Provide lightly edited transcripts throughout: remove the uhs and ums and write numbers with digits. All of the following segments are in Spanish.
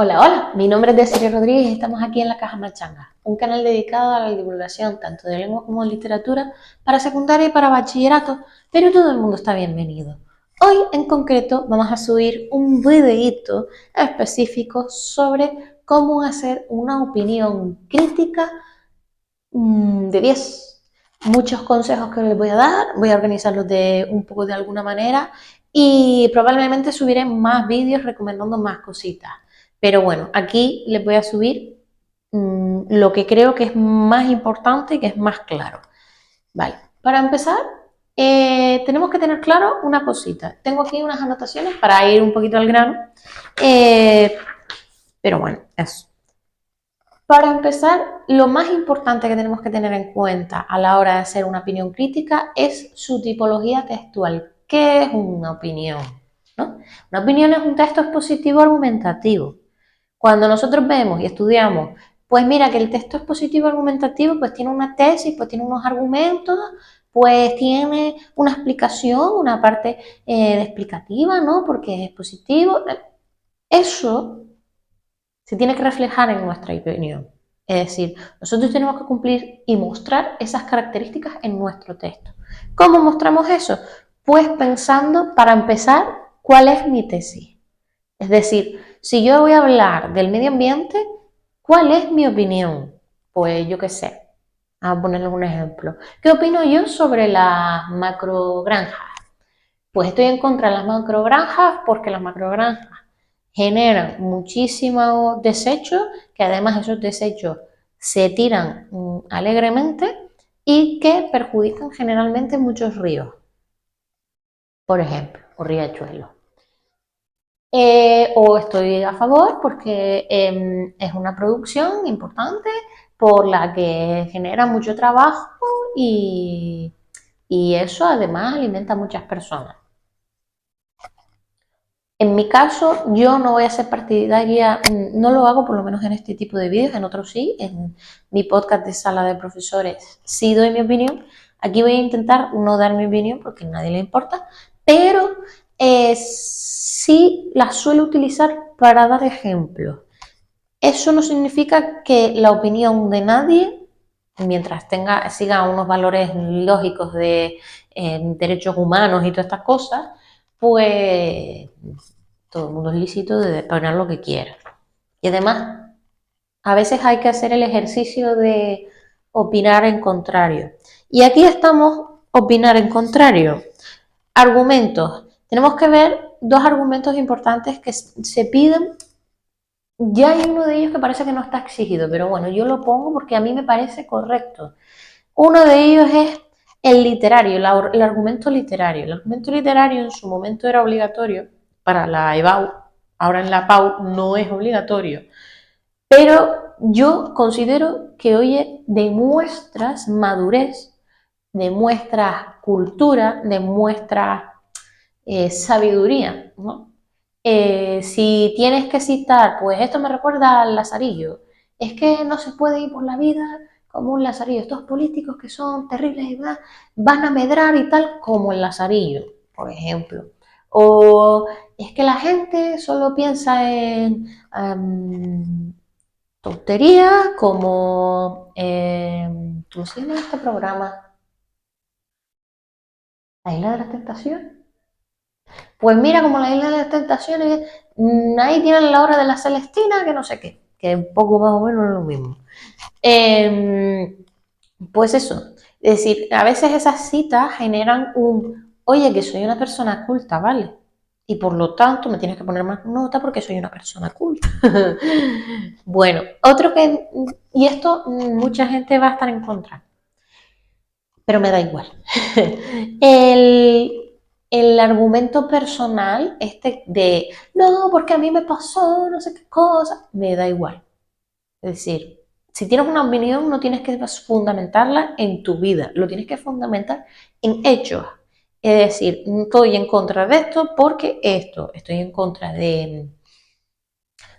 Hola, hola, mi nombre es Desiree Rodríguez y estamos aquí en La Caja Machanga, un canal dedicado a la divulgación tanto de lengua como de literatura para secundaria y para bachillerato, pero todo el mundo está bienvenido. Hoy en concreto vamos a subir un videíto específico sobre cómo hacer una opinión crítica de 10. Muchos consejos que les voy a dar, voy a organizarlos de un poco de alguna manera y probablemente subiré más vídeos recomendando más cositas. Pero bueno, aquí les voy a subir lo que creo que es más importante y que es más claro. Vale, para empezar, tenemos que tener claro una cosita. Tengo aquí unas anotaciones para ir un poquito al grano, eh, pero bueno, eso. Para empezar, lo más importante que tenemos que tener en cuenta a la hora de hacer una opinión crítica es su tipología textual. ¿Qué es una opinión? ¿No? Una opinión es un texto expositivo argumentativo. Cuando nosotros vemos y estudiamos, pues mira que el texto expositivo argumentativo pues tiene una tesis, pues tiene unos argumentos, pues tiene una explicación, una parte explicativa, ¿no? Porque es expositivo. Eso se tiene que reflejar en nuestra opinión. Es decir, nosotros tenemos que cumplir y mostrar esas características en nuestro texto. ¿Cómo mostramos eso? Pues pensando, para empezar, cuál es mi tesis. Es decir, si yo voy a hablar del medio ambiente, ¿cuál es mi opinión? Pues yo qué sé, a ponerle un ejemplo. ¿Qué opino yo sobre las macrogranjas? Pues estoy en contra de las macrogranjas porque las macrogranjas generan muchísimos desechos, que además esos desechos se tiran alegremente y que perjudican generalmente muchos ríos, por ejemplo, o riachuelos. O estoy a favor porque es una producción importante por la que genera mucho trabajo y, y eso además alimenta a muchas personas. En mi caso, yo no voy a ser partidaria, no lo hago por lo menos en este tipo de vídeos, en otros sí, en mi podcast de sala de profesores sí doy mi opinión. Aquí voy a intentar no dar mi opinión porque a nadie le importa, pero sí la suelo utilizar para dar ejemplos. Eso no significa que la opinión de nadie, mientras siga unos valores lógicos de derechos humanos y todas estas cosas, pues todo el mundo es lícito de opinar lo que quiera. Y además, a veces hay que hacer el ejercicio de opinar en contrario. Y aquí estamos, opinar en contrario. Argumentos. Tenemos que ver dos argumentos importantes que se piden. Ya hay uno de ellos que parece que no está exigido, pero bueno, yo lo pongo porque a mí me parece correcto. Uno de ellos es el literario, el argumento literario. El argumento literario en su momento era obligatorio para la EBAU, ahora en la PAU no es obligatorio, pero yo considero que hoy demuestras madurez, demuestras cultura, demuestras sabiduría, ¿no? Si tienes que citar, pues esto me recuerda al Lazarillo, es que no se puede ir por la vida como un Lazarillo, estos políticos que son terribles y van a medrar y tal como el Lazarillo, por ejemplo. O es que la gente solo piensa en tonterías como, ¿cómo se llama este programa? La Isla de las Tentaciones. Pues mira, como la Isla de las Tentaciones, ahí tienen la hora de la Celestina, que no sé qué, que un poco más o menos es lo mismo. Eh, pues eso, es decir, a veces esas citas generan oye, que soy una persona culta, ¿vale? Y por lo tanto me tienes que poner más nota porque soy una persona culta. Bueno, otro que, y esto mucha gente va a estar en contra, pero me da igual. el, el argumento personal, este de, no, porque a mí me pasó, no sé qué cosa, me da igual. Es decir, si tienes una opinión, no tienes que fundamentarla en tu vida, lo tienes que fundamentar en hechos. Es decir, estoy en contra de esto porque esto, estoy en contra de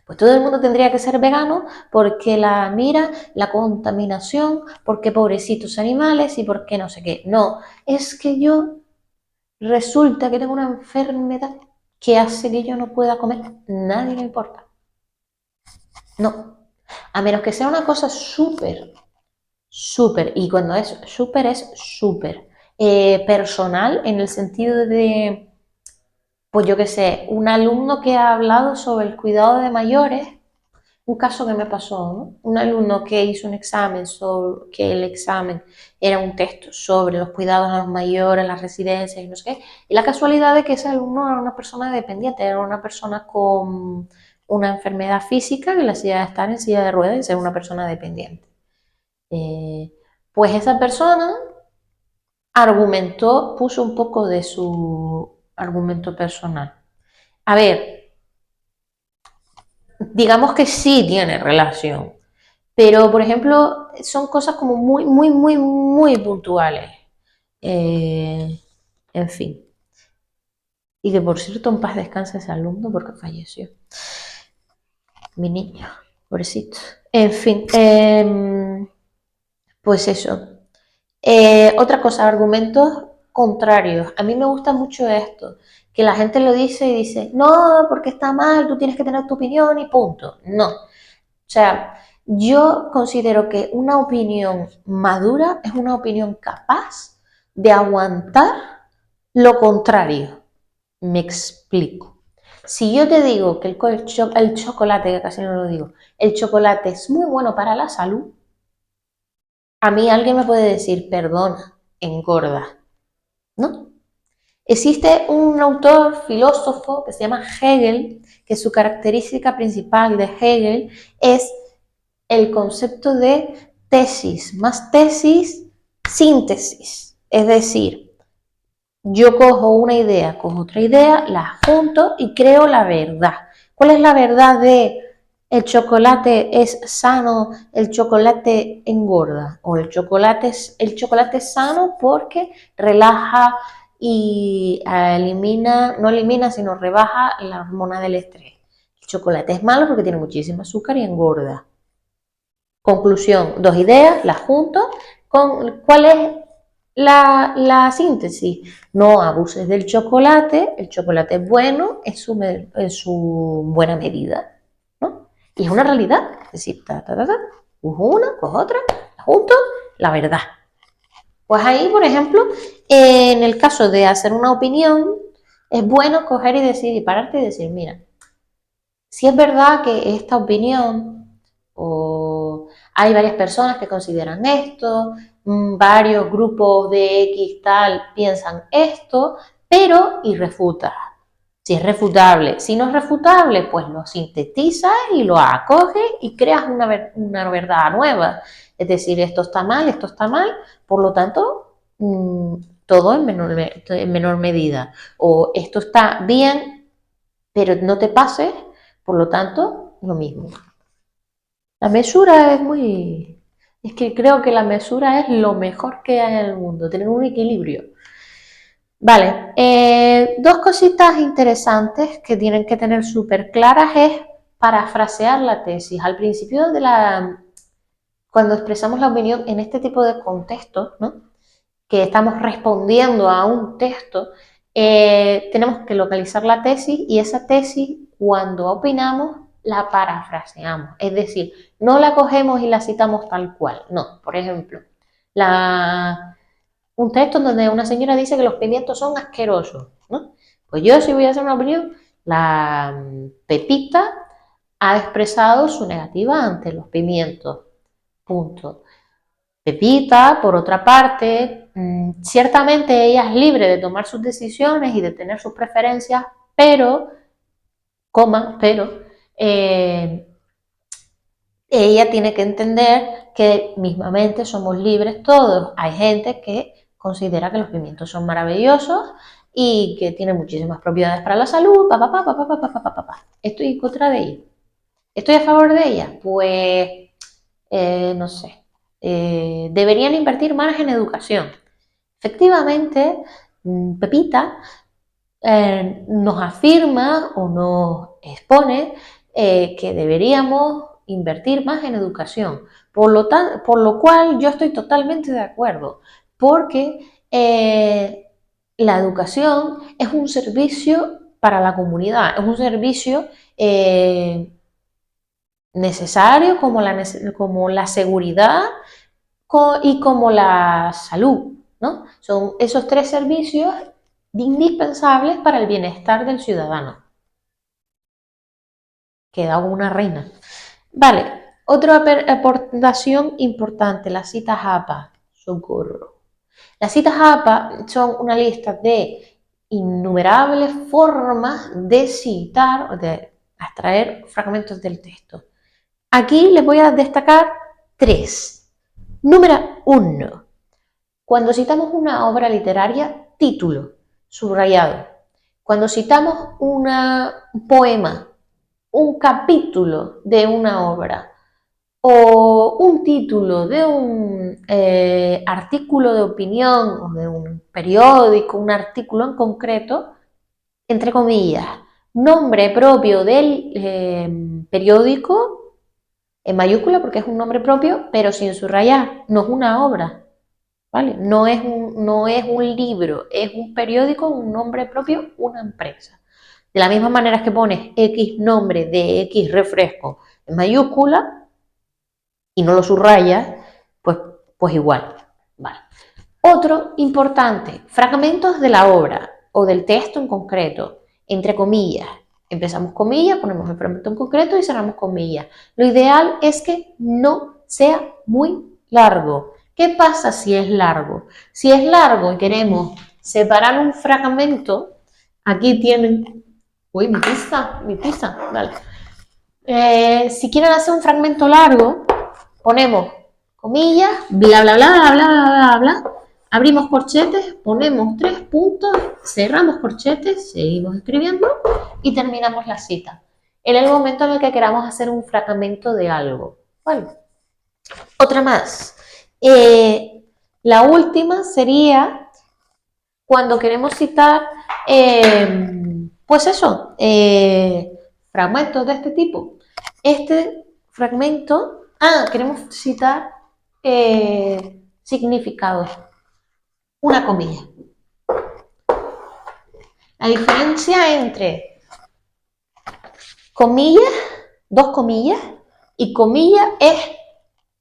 pues todo el mundo tendría que ser vegano porque la contaminación, porque pobrecitos animales y porque no sé qué. No, es que yo resulta que tengo una enfermedad que hace que yo no pueda comer. Nadie le importa. No, a menos que sea una cosa súper, súper, y cuando es súper personal en el sentido de, pues yo qué sé, un alumno que ha hablado sobre el cuidado de mayores. Un caso que me pasó, ¿no? Un alumno que hizo un examen sobre, que el examen era un texto sobre los cuidados a los mayores, las residencias y no sé qué, y la casualidad de que ese alumno era una persona dependiente, era una persona con una enfermedad física que le hacía estar en silla de ruedas y ser una persona dependiente. Eh, pues esa persona argumentó, puso un poco de su argumento personal. A ver, digamos que sí tiene relación, pero, por ejemplo, son cosas como muy, muy, muy, muy puntuales. Eh, en fin. Y que por cierto, en paz descanse ese alumno porque falleció. Mi niño, pobrecito. En fin, pues eso. Otra cosa, argumentos contrarios. A mí me gusta mucho esto, que la gente lo dice y dice, no, porque está mal, tú tienes que tener tu opinión y punto. No. O sea, yo considero que una opinión madura es una opinión capaz de aguantar lo contrario. Me explico. Si yo te digo que el chocolate, que casi no lo digo, el chocolate es muy bueno para la salud, a mí alguien me puede decir, perdona, engorda, ¿no? Existe un autor filósofo que se llama Hegel, que su característica principal de Hegel es el concepto de tesis, más tesis, síntesis. Es decir, yo cojo una idea, cojo otra idea, la junto y creo la verdad. ¿Cuál es la verdad de el chocolate es sano, el chocolate engorda? O el chocolate es sano porque relaja y elimina, no elimina, sino rebaja la hormona del estrés. El chocolate es malo porque tiene muchísimo azúcar y engorda. Conclusión, dos ideas, las junto. ¿Cuál es la síntesis? No abuses del chocolate, el chocolate es bueno en su buena medida, ¿no? Y es una realidad, es decir, cojo una, cojo otra, la junto, la verdad. Pues ahí, por ejemplo, en el caso de hacer una opinión, es bueno coger y decir, y pararte y decir, mira, si es verdad que esta opinión, o hay varias personas que consideran esto, varios grupos de X tal piensan esto, pero irrefuta. Si es refutable, si no es refutable, pues lo sintetizas y lo acoges y creas una verdad nueva. Es decir, esto está mal, por lo tanto, todo en menor medida. O esto está bien, pero no te pases, por lo tanto, lo mismo. La mesura es muy... Es que creo que la mesura es lo mejor que hay en el mundo, tener un equilibrio. Vale, dos cositas interesantes que tienen que tener súper claras es parafrasear la tesis. Al principio cuando expresamos la opinión en este tipo de contextos, ¿no? Que estamos respondiendo a un texto, tenemos que localizar la tesis y esa tesis, cuando opinamos, la parafraseamos. Es decir, no la cogemos y la citamos tal cual. No, por ejemplo, un texto donde una señora dice que los pimientos son asquerosos, ¿no? Pues yo, si voy a hacer una opinión, la Pepita ha expresado su negativa ante los pimientos. Punto. Pepita, por otra parte, ciertamente ella es libre de tomar sus decisiones y de tener sus preferencias, pero, eh, ella tiene que entender que mismamente somos libres todos. Hay gente que considera que los pimientos son maravillosos y que tienen muchísimas propiedades para la salud, Estoy en contra de ella. ¿Estoy a favor de ella? Pues, no sé. Deberían invertir más en educación. Efectivamente, Pepita nos afirma o nos expone que deberíamos invertir más en educación. Por lo cual yo estoy totalmente de acuerdo, porque la educación es un servicio para la comunidad, es un servicio necesario como la seguridad y como la salud, ¿no? Son esos tres servicios indispensables para el bienestar del ciudadano. Queda una reina. Vale, otra aportación importante, las citas APA. Socorro. Las citas APA son una lista de innumerables formas de citar o de extraer fragmentos del texto. Aquí les voy a destacar tres. Número 1. Cuando citamos una obra literaria, título, subrayado. Cuando citamos un poema, un capítulo de una obra o un título de un artículo de opinión o de un periódico, un artículo en concreto, entre comillas, nombre propio del periódico en mayúscula porque es un nombre propio, pero sin subrayar, no es una obra, ¿vale? No es un libro, es un periódico, un nombre propio, una empresa. De la misma manera que pones X nombre de X refresco en mayúscula y no lo subrayas, pues igual. Vale. Otro importante, fragmentos de la obra o del texto en concreto, entre comillas. Empezamos comillas, ponemos el fragmento en concreto y cerramos comillas. Lo ideal es que no sea muy largo. ¿Qué pasa si es largo? Si es largo y queremos separar un fragmento, aquí tienen... Uy, mi pizza, vale. Si quieren hacer un fragmento largo, ponemos comillas, bla, bla, bla, bla, bla, bla, bla, abrimos corchetes, ponemos 3 puntos, cerramos corchetes, seguimos escribiendo y terminamos la cita. En el momento en el que queramos hacer un fragmento de algo. Vale. Otra más. La última sería cuando queremos citar, pues eso, fragmentos de este tipo. Este fragmento, queremos citar significados. Una comilla. La diferencia entre comillas, dos comillas, y comilla es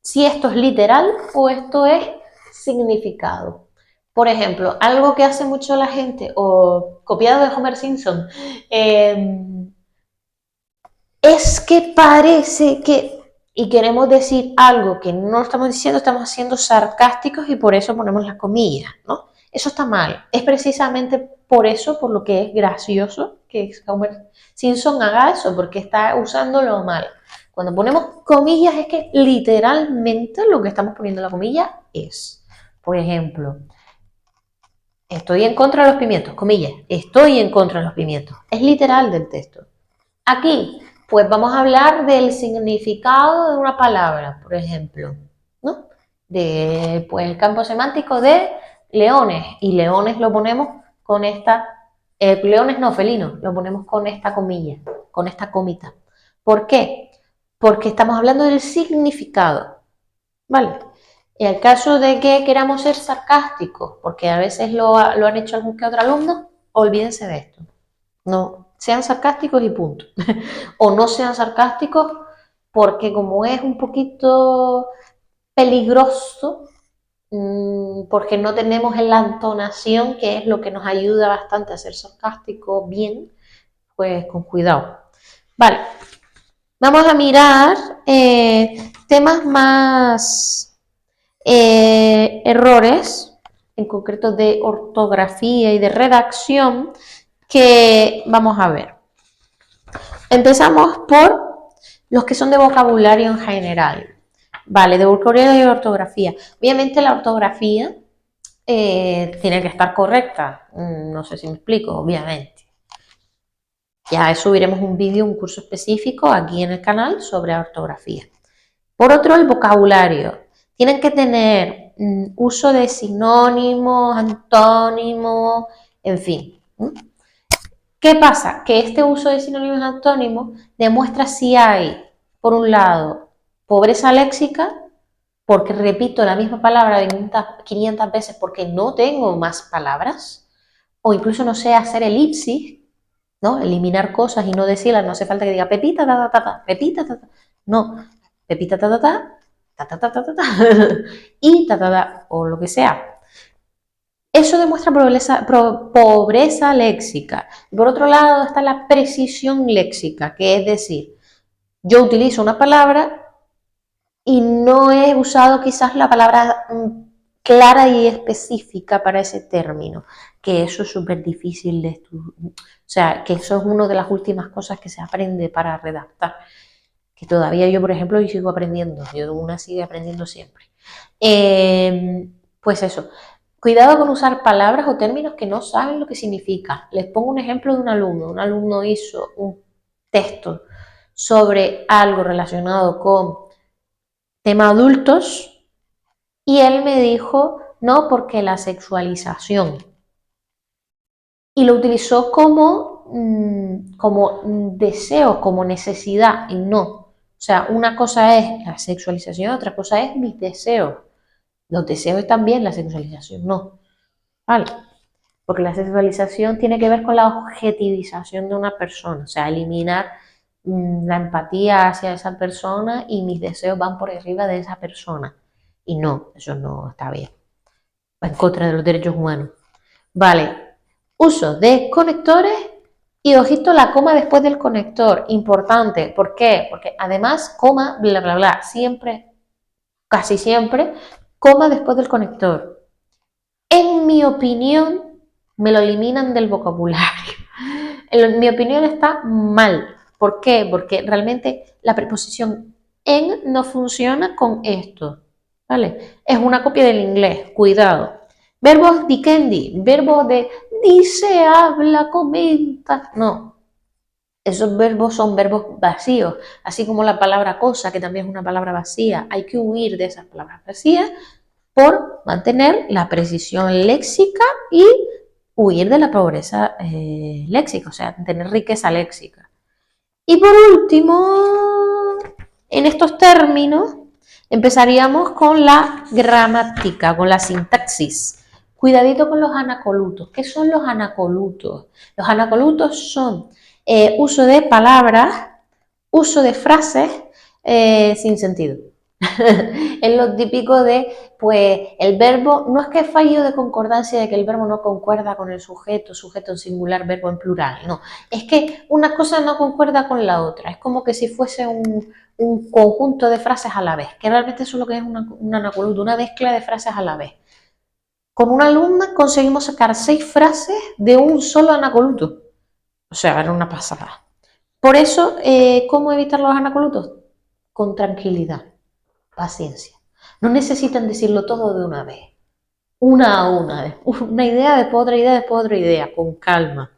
si esto es literal o esto es significado. Por ejemplo, algo que hace mucho la gente, o copiado de Homer Simpson, es que parece que, y queremos decir algo que no estamos diciendo, estamos siendo sarcásticos y por eso ponemos las comillas, ¿no? Eso está mal. Es precisamente por eso, por lo que es gracioso que Homer Simpson haga eso, porque está usándolo mal. Cuando ponemos comillas es que literalmente lo que estamos poniendo en la comilla es, por ejemplo, estoy en contra de los pimientos, comillas, estoy en contra de los pimientos. Es literal del texto. Aquí, pues vamos a hablar del significado de una palabra, por ejemplo, ¿no? Pues el campo semántico de leones, y leones lo ponemos con esta, leones no, felinos, lo ponemos con esta comilla, con esta comita. ¿Por qué? Porque estamos hablando del significado, ¿vale? En el caso de que queramos ser sarcásticos, porque a veces lo han hecho algún que otro alumno, olvídense de esto. No, sean sarcásticos y punto. O no sean sarcásticos porque como es un poquito peligroso, porque no tenemos la entonación, que es lo que nos ayuda bastante a ser sarcástico bien, pues con cuidado. Vale, vamos a mirar temas más errores, en concreto de ortografía y de redacción, que vamos a ver. Empezamos por los que son de vocabulario en general. Vale, de vocabulario y de ortografía. Obviamente la ortografía tiene que estar correcta. No sé si me explico, obviamente. Ya subiremos un vídeo, un curso específico aquí en el canal sobre ortografía. Por otro, el vocabulario. Tienen que tener uso de sinónimos, antónimos, en fin. ¿Qué pasa? Que este uso de sinónimos antónimos demuestra si hay, por un lado, pobreza léxica, porque repito la misma palabra 500 veces porque no tengo más palabras, o incluso no sé hacer elipsis, ¿no? Eliminar cosas y no decirlas, no hace falta que diga pepita, ta, ta, ta, ta, pepita, ta, ta. No, Pepita ta ta ta ta ta, ta y ta ta ta, o lo que sea. Eso demuestra pobreza léxica. Por otro lado está la precisión léxica, que es decir, yo utilizo una palabra y no he usado quizás la palabra clara y específica para ese término, que eso es súper difícil de estudiar. O sea, que eso es una de las últimas cosas que se aprende para redactar, que todavía yo, por ejemplo, sigo aprendiendo, yo una sigue aprendiendo siempre. Pues eso, cuidado con usar palabras o términos que no saben lo que significa. Les pongo un ejemplo de un alumno hizo un texto sobre algo relacionado con tema adultos y él me dijo, no, porque la sexualización. Y lo utilizó como deseo, como necesidad y no. O sea, una cosa es la sexualización, otra cosa es mis deseos. Los deseos están bien, la sexualización no. ¿Vale? Porque la sexualización tiene que ver con la objetivización de una persona, o sea, eliminar la empatía hacia esa persona y mis deseos van por arriba de esa persona. Y no, eso no está bien. Va en contra de los derechos humanos. Vale, uso de conectores y ojito la coma después del conector. Importante, ¿por qué? Porque además, coma, bla, bla, bla, siempre, casi siempre, coma después del conector. En mi opinión, me lo eliminan del vocabulario. En mi opinión está mal. ¿Por qué? Porque realmente la preposición en no funciona con esto. ¿Vale? Es una copia del inglés, cuidado. Verbos dicendi, verbos de dice, habla, comenta. No, esos verbos son verbos vacíos, así como la palabra cosa, que también es una palabra vacía. Hay que huir de esas palabras vacías por mantener la precisión léxica y huir de la pobreza léxica, o sea, tener riqueza léxica. Y por último, en estos términos, empezaríamos con la gramática, con la sintaxis. Cuidadito con los anacolutos. ¿Qué son los anacolutos? Los anacolutos son uso de palabras, uso de frases sin sentido. Es lo típico de, pues, el verbo, no es que fallo de concordancia de que el verbo no concuerda con el sujeto, sujeto en singular, verbo en plural, no. Es que una cosa no concuerda con la otra, es como que si fuese un conjunto de frases a la vez, que realmente eso es lo que es un anacoluto, una mezcla de frases a la vez. Con una alumna conseguimos sacar 6 frases de un solo anacoluto. O sea, era una pasada. Por eso, ¿cómo evitar los anacolutos? Con tranquilidad. Paciencia. No necesitan decirlo todo de una vez. Una a una idea, después otra idea, después otra idea, con calma.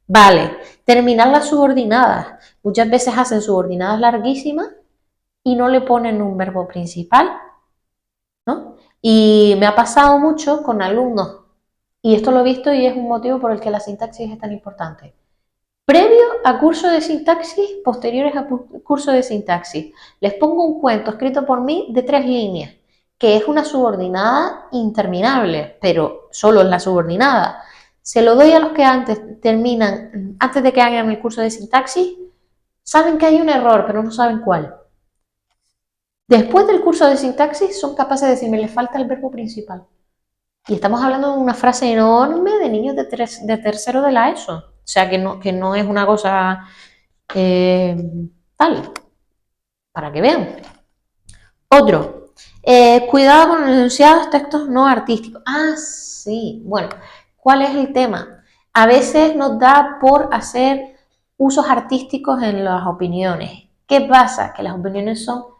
Vale, terminar las subordinadas. Muchas veces hacen subordinadas larguísimas y no le ponen un verbo principal, ¿no? Y me ha pasado mucho con alumnos, y esto lo he visto y es un motivo por el que la sintaxis es tan importante. Previo a curso de sintaxis, posteriores a curso de sintaxis, les pongo un cuento escrito por mí de 3 líneas, que es una subordinada interminable, pero solo es la subordinada. Se lo doy a los que antes de que hagan el curso de sintaxis, saben que hay un error, pero no saben cuál. Después del curso de sintaxis son capaces de decirme, le falta el verbo principal. Y estamos hablando de una frase enorme de niños de tercero de la ESO. O sea, que no es una cosa tal, para que vean. Otro, cuidado con los enunciados textos no artísticos. Ah, sí, bueno, ¿cuál es el tema? A veces nos da por hacer usos artísticos en las opiniones. ¿Qué pasa? Que las opiniones son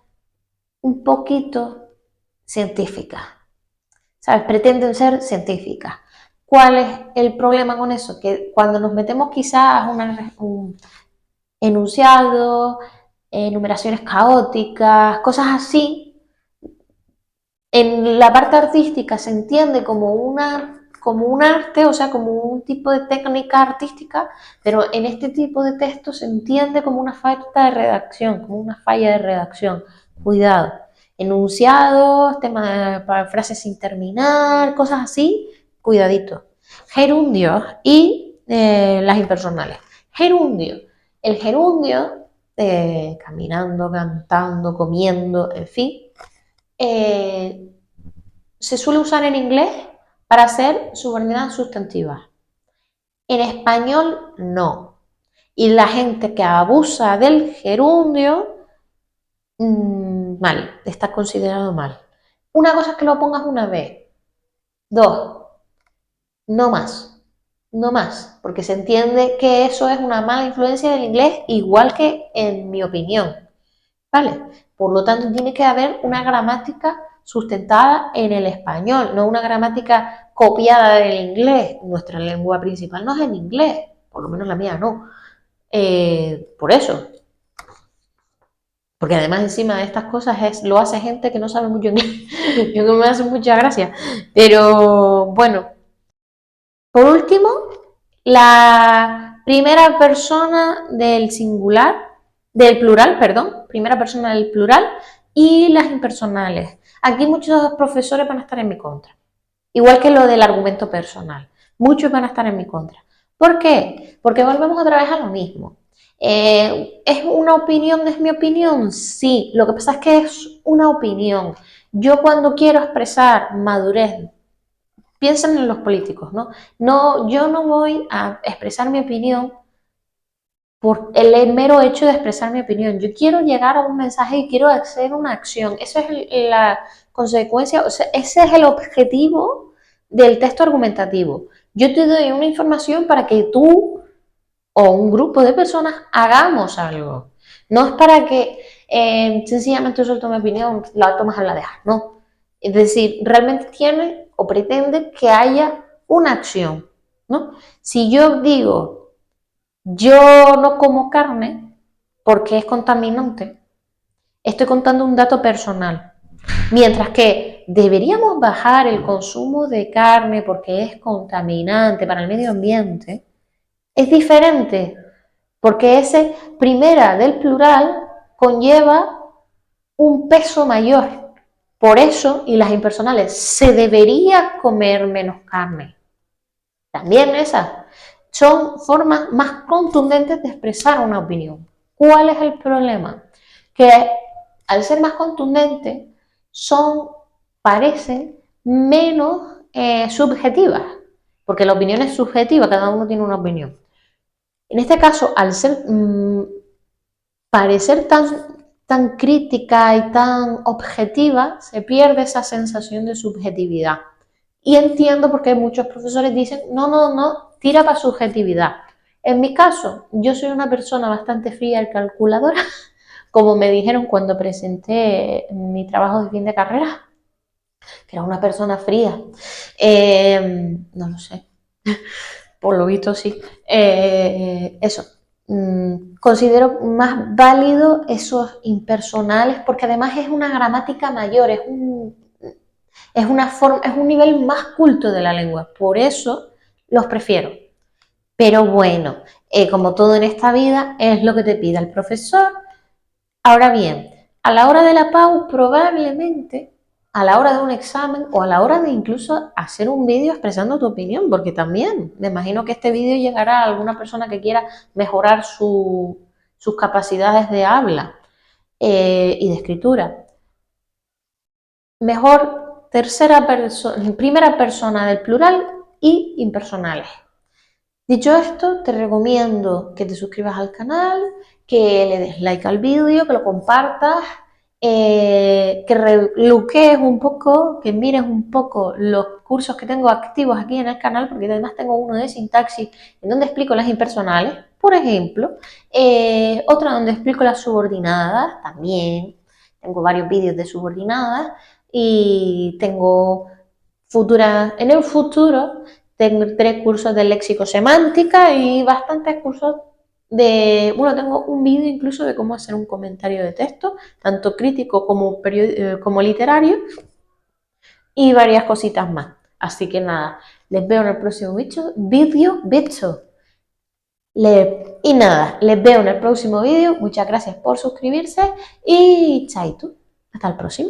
un poquito científicas, ¿sabes? Pretenden ser científicas. ¿Cuál es el problema con eso? Que cuando nos metemos quizás un enunciado, numeraciones caóticas, cosas así, en la parte artística se entiende como un arte, o sea, como un tipo de técnica artística, pero en este tipo de texto se entiende como una falta de redacción, como una falla de redacción. Cuidado. Enunciados, frases sin terminar, cosas así, cuidadito. Gerundios y las impersonales. Gerundio. El gerundio caminando, cantando, comiendo, en fin, se suele usar en inglés para hacer subordinadas sustantivas. En español no. Y la gente que abusa del gerundio, mal, está considerado mal. Una cosa es que lo pongas una vez. Dos, no más. No más, porque se entiende que eso es una mala influencia del inglés, igual que en mi opinión. ¿Vale? Por lo tanto, tiene que haber una gramática sustentada en el español, no una gramática copiada del inglés. Nuestra lengua principal no es el inglés, por lo menos la mía no. Por eso. Porque además encima de estas cosas lo hace gente que no sabe mucho inglés. Yo que me hace mucha gracia. Pero bueno. Por último, la primera persona del singular, del plural, perdón, primera persona del plural y las impersonales. Aquí muchos profesores van a estar en mi contra, igual que lo del argumento personal. Muchos van a estar en mi contra. ¿Por qué? Porque volvemos otra vez a lo mismo. ¿Es una opinión? ¿Es mi opinión? Sí, lo que pasa es que es una opinión. Yo cuando quiero expresar madurez, piensen en los políticos, ¿no? No, yo no voy a expresar mi opinión por el mero hecho de expresar mi opinión. Yo quiero llegar a un mensaje y quiero hacer una acción. Esa es la consecuencia, o sea, ese es el objetivo del texto argumentativo. Yo te doy una información para que tú o un grupo de personas hagamos algo. No es para que sencillamente yo suelto mi opinión, la tomas a la dejas, no. Es decir, realmente tiene o pretende que haya una acción, ¿no? Si yo digo, yo no como carne porque es contaminante, estoy contando un dato personal. Mientras que deberíamos bajar el consumo de carne porque es contaminante para el medio ambiente, es diferente, porque ese primera del plural conlleva un peso mayor. Por eso, y las impersonales, se debería comer menos carne. También esas son formas más contundentes de expresar una opinión. ¿Cuál es el problema? Que al ser más contundentes, parecen menos subjetivas, porque la opinión es subjetiva, cada uno tiene una opinión. En este caso, al ser parecer tan crítica y tan objetiva, se pierde esa sensación de subjetividad. Y entiendo por qué muchos profesores dicen, no, tira para subjetividad. En mi caso, yo soy una persona bastante fría y calculadora, como me dijeron cuando presenté mi trabajo de fin de carrera, que era una persona fría. No lo sé, por lo visto sí. Eso. Considero más válido esos impersonales porque además es una gramática mayor, es un nivel más culto de la lengua. Por eso los prefiero. Pero bueno, como todo en esta vida, es lo que te pida el profesor. Ahora bien, a la hora de la PAU probablemente a la hora de un examen o a la hora de incluso hacer un vídeo expresando tu opinión, porque también me imagino que este vídeo llegará a alguna persona que quiera mejorar sus capacidades de habla y de escritura. Mejor primera persona del plural y impersonales. Dicho esto, te recomiendo que te suscribas al canal, que le des like al vídeo, que lo compartas, que reluques un poco, que mires un poco los cursos que tengo activos aquí en el canal, porque además tengo uno de sintaxis en donde explico las impersonales, por ejemplo, otra donde explico las subordinadas, también tengo varios vídeos de subordinadas y tengo en el futuro tendré cursos de léxico-semántica y bastantes cursos tengo un vídeo incluso de cómo hacer un comentario de texto, tanto crítico como literario, y varias cositas más. Así que nada, les veo en el próximo vídeo. Y nada, les veo en el próximo vídeo. Muchas gracias por suscribirse y chaito. Hasta el próximo.